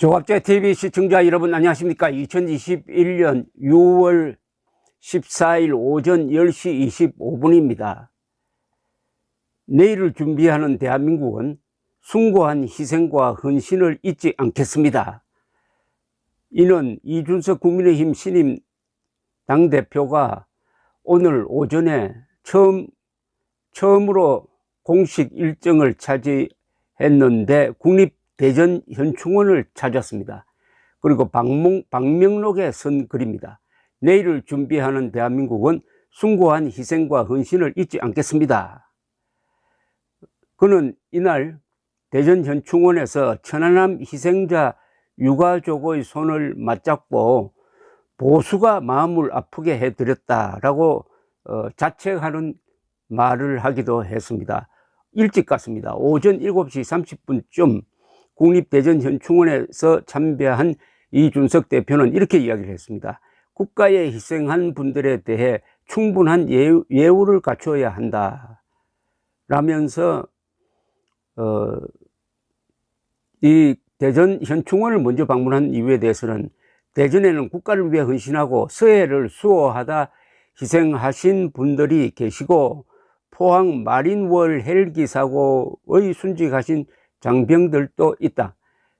조갑제TV 시청자 여러분 안녕하십니까. 2021년 6월 14일 오전 10시 25분입니다. 내일을 준비하는 대한민국은 숭고한 희생과 헌신을 잊지 않겠습니다. 이는 이준석 국민의힘 신임 당대표가 오늘 오전에 처음으로 공식 일정을 차지했는데 국립대전현충원을 찾았습니다. 그리고 방명록에 쓴 글입니다. 내일을 준비하는 대한민국은 숭고한 희생과 헌신을 잊지 않겠습니다. 그는 이날 대전현충원에서 천안함 희생자 유가족의 손을 맞잡고 보수가 마음을 아프게 해드렸다라고 자책하는 말을 하기도 했습니다. 일찍 갔습니다. 오전 7시 30분쯤 국립대전현충원에서 참배한 이준석 대표는 이렇게 이야기를 했습니다. 국가에 희생한 분들에 대해 충분한 예우를 갖춰야 한다 라면서 이 대전현충원을 먼저 방문한 이유에 대해서는 대전에는 국가를 위해 헌신하고 서해를 수호하다 희생하신 분들이 계시고 포항 마린월 헬기 사고의 순직하신 장병들도 있다.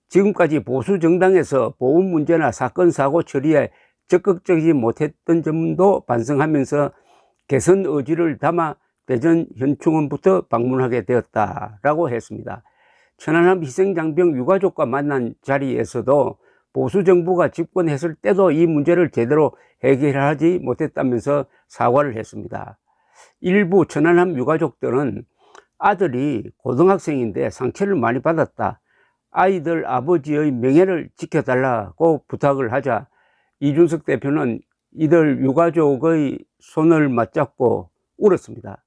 지금까지 보수 정당에서 보훈 문제나 사건 사고 처리에 적극적이지 못했던 점도 반성하면서 개선 의지를 담아 대전현충원부터 방문하게 되었다라고 했습니다. 천안함 희생장병 유가족과 만난 자리에서도 보수 정부가 집권했을 때도 이 문제를 제대로 해결하지 못했다면서 사과를 했습니다. 일부 천안함 유가족들은 아들이 고등학생인데 상처를 많이 받았다. 아이들 아버지의 명예를 지켜달라고 부탁을 하자 이준석 대표는 이들 유가족의 손을 맞잡고 울었습니다.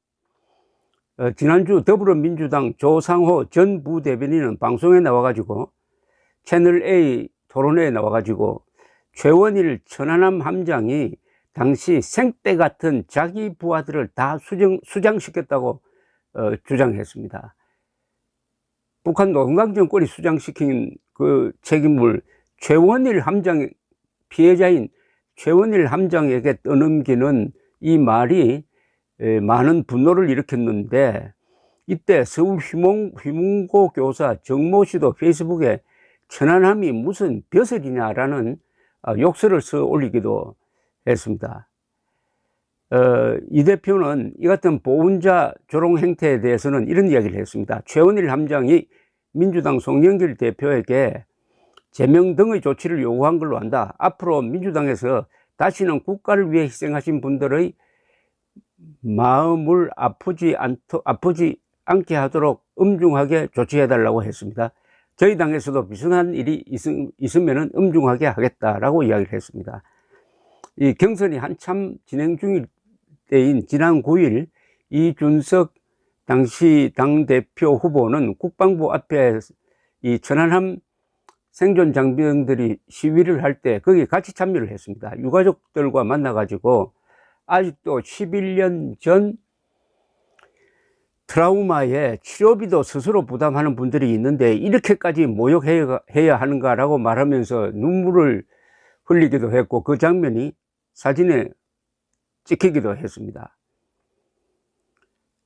지난주 더불어민주당 조상호 전 부대변인은 방송에 나와가지고 채널A 토론회에 나와가지고 최원일 천안함 함장이 당시 생떼 같은 자기 부하들을 다 수장시켰다고 주장했습니다. 북한 노동당 정권이 수장시킨 그 책임을 최원일 함장, 피해자인 최원일 함장에게 떠넘기는 이 말이 많은 분노를 일으켰는데, 이때 서울 휘문고 교사 정모 씨도 페이스북에 천안함이 무슨 벼슬이냐라는 욕설을 써 올리기도 했습니다. 이 대표는 이 같은 보훈자 조롱 행태에 대해서는 이런 이야기를 했습니다. 최원일 함장이 민주당 송영길 대표에게 제명 등의 조치를 요구한 걸로 안다. 앞으로 민주당에서 다시는 국가를 위해 희생하신 분들의 마음을 아프지 않게 하도록 엄중하게 조치해달라고 했습니다. 저희 당에서도 비슷한 일이 있으면 엄중하게 하겠다라고 이야기를 했습니다. 이 경선이 한참 진행 중일 때인 지난 9일 이준석 당시 당대표 후보는 국방부 앞에 이 천안함 생존 장병들이 시위를 할 때 거기 같이 참여를 했습니다. 유가족들과 만나가지고 아직도 11년 전 트라우마에 치료비도 스스로 부담하는 분들이 있는데 이렇게까지 모욕해야 하는가라고 말하면서 눈물을 흘리기도 했고, 그 장면이 사진에 찍히기도 했습니다.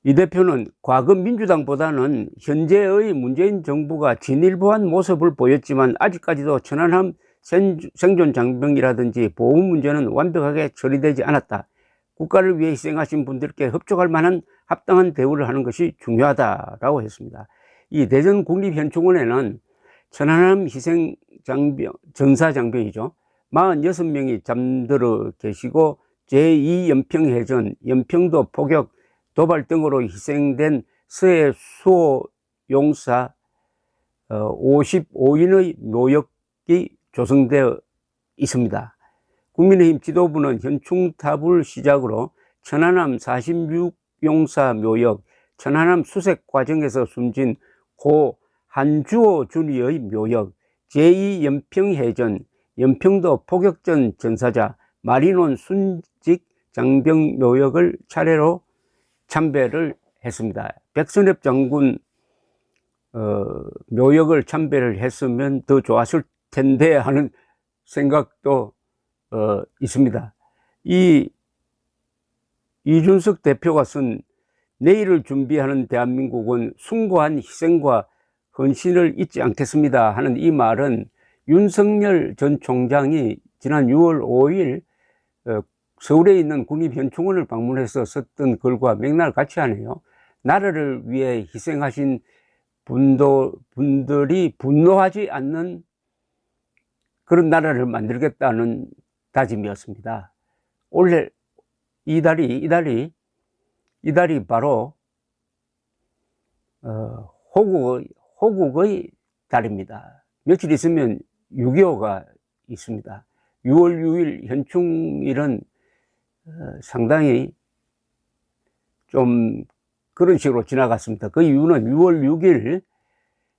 이 대표는 과거 민주당보다는 현재의 문재인 정부가 진일보한 모습을 보였지만 아직까지도 천안함 생존 장병이라든지 보훈 문제는 완벽하게 처리되지 않았다. 국가를 위해 희생하신 분들께 협조할 만한 합당한 대우를 하는 것이 중요하다라고 했습니다. 이 대전 국립현충원에는 천안함 희생 장병, 전사장병이죠. 46명이 잠들어 계시고 제2연평해전, 연평도 포격, 도발 등으로 희생된 서해 수호 용사 55인의 묘역이 조성되어 있습니다. 국민의힘 지도부는 현충탑을 시작으로 천안함 46용사 묘역, 천안함 수색 과정에서 숨진 고 한주호 준위의 묘역, 제2연평해전, 연평도 포격전 전사자, 마린원 순직 장병 묘역을 차례로 참배를 했습니다. 백선엽 장군 묘역을 참배를 했으면 더 좋았을 텐데 하는 생각도 있습니다. 이준석 대표가 쓴 내일을 준비하는 대한민국은 숭고한 희생과 헌신을 잊지 않겠습니다 하는 이 말은 윤석열 전 총장이 지난 6월 5일 서울에 있는 국립현충원을 방문해서 썼던 글과 맥락을 같이 하네요. 나라를 위해 희생하신 분들이 분노하지 않는 그런 나라를 만들겠다는 다짐이었습니다. 올해 이달이 바로 호국의 달입니다. 며칠 있으면 6.25가 있습니다. 6월 6일 현충일은 상당히 좀 그런 식으로 지나갔습니다. 그 이유는 6월 6일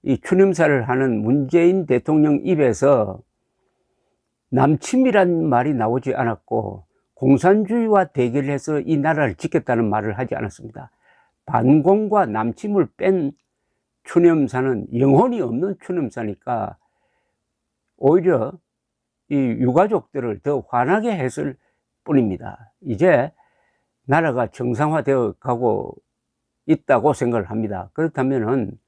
이 추념사를 하는 문재인 대통령 입에서 남침이란 말이 나오지 않았고 공산주의와 대결해서 이 나라를 지켰다는 말을 하지 않았습니다. 반공과 남침을 뺀 추념사는 영혼이 없는 추념사니까 오히려 이 유가족들을 더 화나게 했을 뿐입니다. 이제 나라가 정상화되어 가고 있다고 생각을 합니다. 그렇다면은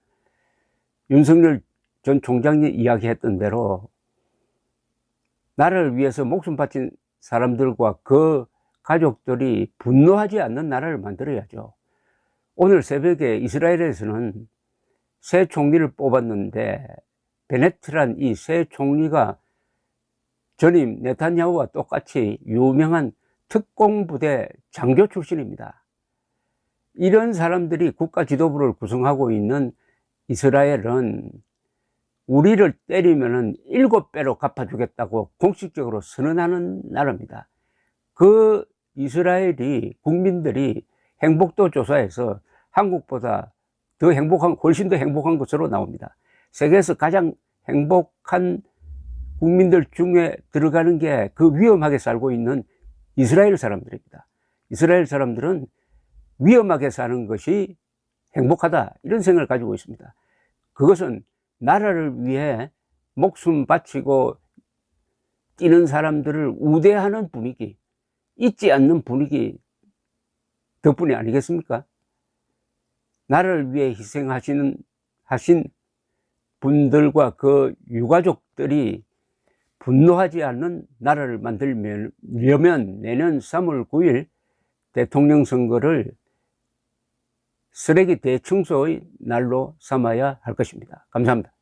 윤석열 전 총장이 이야기했던 대로 나라를 위해서 목숨 바친 사람들과 그 가족들이 분노하지 않는 나라를 만들어야죠. 오늘 새벽에 이스라엘에서는 새 총리를 뽑았는데 베네트란 이 새 총리가 전임 네타냐후와 똑같이 유명한 특공부대 장교 출신입니다. 이런 사람들이 국가 지도부를 구성하고 있는 이스라엘은 우리를 때리면은 7배로 갚아주겠다고 공식적으로 선언하는 나라입니다. 그 이스라엘이 국민들이 행복도 조사에서 한국보다 훨씬 더 행복한 것으로 나옵니다. 세계에서 가장 행복한 국민들 중에 들어가는 게 그 위험하게 살고 있는 이스라엘 사람들입니다. 이스라엘 사람들은 위험하게 사는 것이 행복하다 이런 생각을 가지고 있습니다. 그것은 나라를 위해 목숨 바치고 뛰는 사람들을 우대하는 분위기, 잊지 않는 분위기 덕분이 아니겠습니까? 나라를 위해 희생하신 분들과 그 유가족들이 분노하지 않는 나라를 만들려면 내년 3월 9일 대통령 선거를 쓰레기 대청소의 날로 삼아야 할 것입니다. 감사합니다.